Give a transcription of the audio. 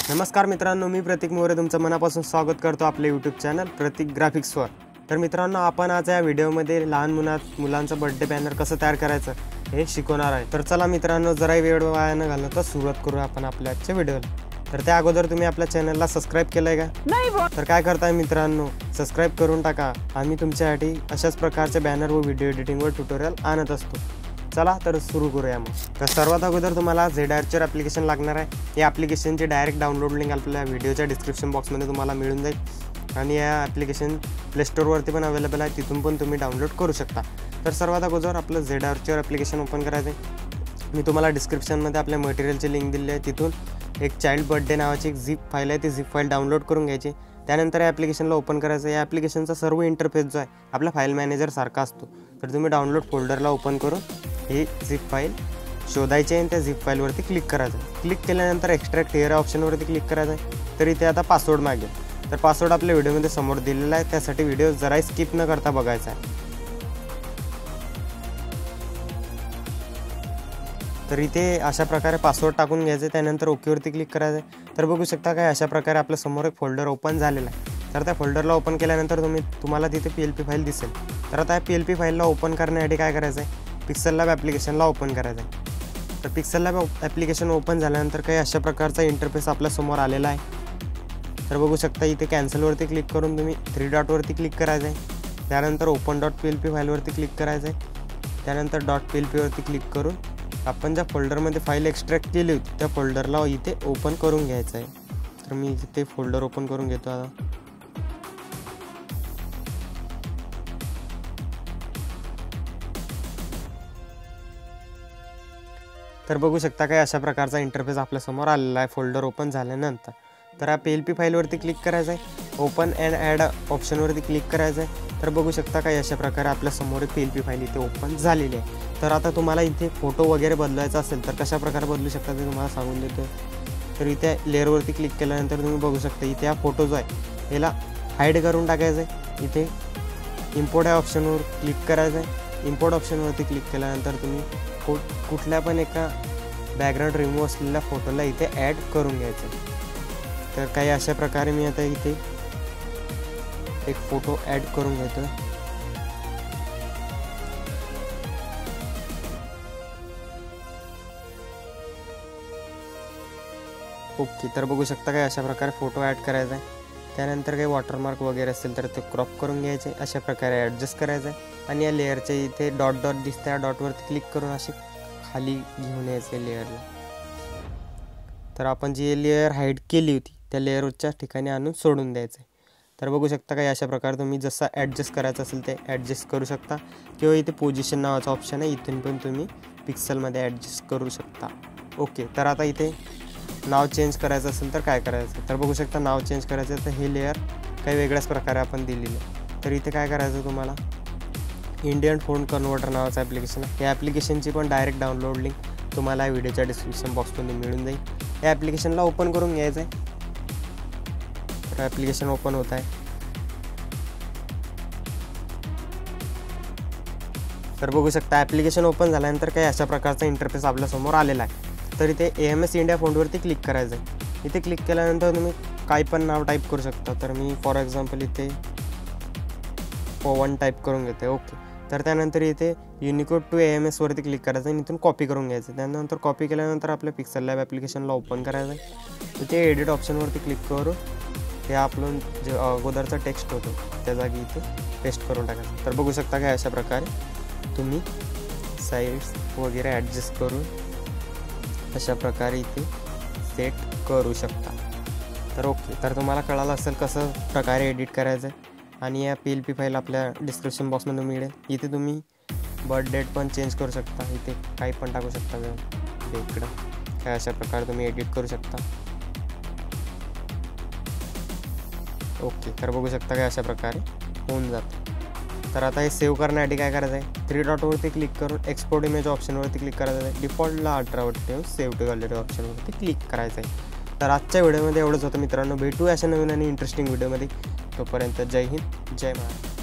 नमस्कार मित्रांनो, मी प्रतीक मोरे तुमचं मनापासून स्वागत करतो आपले यूट्यूब चॅनल प्रतीक ग्राफिक्सवर। तर मित्रांनो, आपण आज या व्हिडिओमध्ये लहान मुलांचा बर्थडे बॅनर कसं तयार करायचं हे शिकवणार आहे। तर चला मित्रांनो, जरा वेळ वाया न घालवता सुरुवात करू आपण आपल्या आजच्या व्हिडिओला। तर त्या अगोदर तुम्ही आपल्या चॅनलला सबस्क्राइब केलंय का? नाही। तर काय करताय मित्रांनो, सबस्क्राइब करून टाका। आम्ही तुमच्यासाठी अशाच प्रकारचे बॅनर व व्हिडिओ एडिटिंगवर ट्युटोरियल आणत असतो। चला तर सुरू करूया मग। तर सर्वात अगोदर तुम्हाला झेड आर्चर ॲप्लिकेशन लागणार आहे। या ॲप्लिकेशनची डायरेक्ट डाउनलोड लिंक आपल्या व्हिडिओच्या डिस्क्रिप्शन बॉक्समध्ये तुम्हाला मिळून जाईल आणि या ॲप्लिकेशन प्ले स्टोरवरती पण अवेलेबल आहे, तिथून पण तुम्ही डाउनलोड करू शकता। तर सर्वात अगोदर आपलं झेड आर्चर ॲप्लिकेशन ओपन करायचं आहे। मी तुम्हाला डिस्क्रिप्शनमध्ये आपल्या मटेरियलची लिंक दिली आहे, तिथून एक चाइल्ड बर्थडे नावाची एक झिप फाईल आहे, ती झिप फाईल डाउनलोड करून घ्यायची। त्यानंतर या ॲप्लिकेशनला ओपन करायचं। या ॲप्लिकेशनचा सर्व इंटरफेस जो आहे आपला फाईल मॅनेजर सारखा असतो। तर तुम्ही डाउनलोड फोल्डरला ओपन करून ही झिप फाईल शोधायची आहे आणि त्या झिप फाईलवरती क्लिक करायचं। क्लिक केल्यानंतर एक्स्ट्रॅक्ट हिअर ऑप्शनवरती क्लिक करायचं आहे। तर इथे आता पासवर्ड मागेल। तर पासवर्ड आपल्या व्हिडिओमध्ये समोर दिलेला आहे, त्यासाठी व्हिडिओ जराही स्किप न करता बघायचा आहे। तर इथे अशा प्रकारे पासवर्ड टाकून घ्यायचं, त्यानंतर ओकेवरती क्लिक करायचं। तर बघू शकता काय अशा प्रकारे आपल्या समोर एक फोल्डर ओपन झालेला आहे। तर त्या फोल्डरला ओपन केल्यानंतर तुम्हाला तिथे PLP फाईल दिसेल। तर आता या PLP फाईलला ओपन करण्यासाठी काय करायचं आहे, पिक्सेल लॅब ॲप्लिकेशनला ओपन करायचं आहे। तर पिक्सेल लॅब ॲप्लिकेशन ओपन झाल्यानंतर काही अशा प्रकारचा इंटरफेस आपल्यासमोर आलेला आहे। तर बघू शकता इथे कॅन्सलवरती क्लिक करून तुम्ही 3 डॉटवरती क्लिक करायचं आहे। त्यानंतर ओपन .plp फाईलवरती क्लिक करायचं आहे। त्यानंतर .plp वरती क्लिक करून आपण ज्या फोल्डरमध्ये फाईल एक्स्ट्रॅक्ट केली होती त्या फोल्डरला इथे ओपन करून घ्यायचं आहे। तर मी इथे फोल्डर ओपन करून घेतो आता। तर बघू शकता काय अशा प्रकारचा इंटरफेस आपल्यासमोर आलेला आहे फोल्डर ओपन झाल्यानंतर। तर या PLP फाईलवरती क्लिक करायचं आहे, ओपन अँड ॲड ऑप्शनवरती क्लिक करायचं आहे। तर बघू शकता काय अशा प्रकारे आपल्यासमोर PLP फाईल इथे ओपन झालेली आहे। तर आता तुम्हाला इथे फोटो वगैरे बदलायचा असेल तर कशा प्रकारे बदलू शकता ते तुम्हाला सांगून देतो। तर इथे लेअरवरती क्लिक केल्यानंतर तुम्ही बघू शकता इथे हा फोटो जो आहे याला हाईड करून टाकायचं आहे। इथे इम्पोर्ट या ऑप्शनवर क्लिक करायचं आहे। इम्पोर्ट ऑप्शनवरती क्लिक केल्यानंतर तुम्ही कुठल्या पण एका बॅकग्राऊंड रिमूव्ह असलेल्या फोटोला इथे ॲड करून घ्यायचं। तर काही अशा प्रकारे मी आता इथे एक फोटो ॲड करून घेतो। ओके, तर बघू शकता काय अशा प्रकारे फोटो ॲड करायचा आहे। त्यानंतर काही वॉटरमार्क वगैरे असेल तर ते क्रॉप करून घ्यायचे, अशा प्रकारे ॲडजस्ट करायचं आहे। आणि या लेअरच्या इथे डॉट दिसतं, या डॉटवरती क्लिक करून असे खाली घेऊन यायचे लेअरला। तर आपण जी लेअर हाईड केली होती त्या लेअरच्या ठिकाणी आणून सोडून द्यायचं आहे। तर बघू शकता काय अशा प्रकारे तुम्ही जसं ॲडजस्ट करायचं असेल ते ॲडजस्ट करू शकता, किंवा इथे पोझिशन नावाचा ऑप्शन आहे, इथून पण तुम्ही पिक्सलमध्ये ॲडजस्ट करू शकता। ओके, तर आता इथे नाव चेंज करायचं असेल तर काय करायचं, तर बघू शकता नाव चेंज करायचं तर हे लेअर काही वेगळ्याच प्रकारे आपण दिलेलं आहे। तर इथे काय करायचं, तुम्हाला इंडियन फोन कन्व्हर्टर नावाचं ॲप्लिकेशन आहे। या ॲप्लिकेशनची पण डायरेक्ट डाउनलोड लिंक तुम्हाला या व्हिडिओच्या डिस्क्रिप्शन बॉक्समध्ये मिळून जाईल। या ॲप्लिकेशनला ओपन करून घ्यायचं आहे। तर ॲप्लिकेशन ओपन होत आहे। तर बघू शकता ॲप्लिकेशन ओपन झाल्यानंतर काही अशा प्रकारचा इंटरफेस आपल्यासमोर आलेला आहे। तर इथे AMS इंडिया फोनवरती क्लिक करायचं आहे। इथे क्लिक केल्यानंतर तुम्ही काही पण नाव टाईप करू शकता। तर मी फॉर एक्झाम्पल इथे पवन टाईप करून घेते। ओके, तर त्यानंतर इथे युनिकोड टू AMS वरती क्लिक करायचं आणि इथून कॉपी करून घ्यायचं। त्यानंतर कॉपी केल्यानंतर आपल्या पिक्सेल लॅब ॲप्लिकेशनला ओपन करायचं आहे। इथे एडिट ऑप्शनवरती क्लिक करून हे आपलं जे अगोदरचा टेक्स्ट होतो त्या जागी इथे पेस्ट करून टाकायचं। तर बघू शकता काय अशा प्रकारे तुम्ही साईड्स वगैरे ॲडजस्ट करून अशा प्रकारे इथे सेट करू शकता। तर ओके, तर तुम्हाला कळालं असेल कसं प्रकारे एडिट करायचं आहे। आणि या PLP फाईल आपल्या डिस्क्रिप्शन बॉक्समध्ये मिळेल। इथे तुम्ही बर्थ डेट पण चेंज करू शकता, इथे काही पण टाकू शकता इकडं काय अशा प्रकारे तुम्ही एडिट करू शकता। ओके, तर बघू शकता काय अशा प्रकारे होऊन जातं। तर आता हे सेव्ह करण्यासाठी काय करायचं आहे, 3 डॉटवरती क्लिक करून एक्सपोर्ट इमेज ऑप्शनवरती क्लिक करायचं आहे। डिफॉल्टला 18वरती ठेवून सेव्ह टू गॅलरी ऑप्शनवरती क्लिक करायचं आहे। तर आजच्या व्हिडिओमध्ये एवढंच होतं मित्रांनो। भेटू अशा नवीन आणि इंटरेस्टिंग व्हिडिओमध्ये। तोपर्यंत जय हिंद, जय महाराष्ट्र।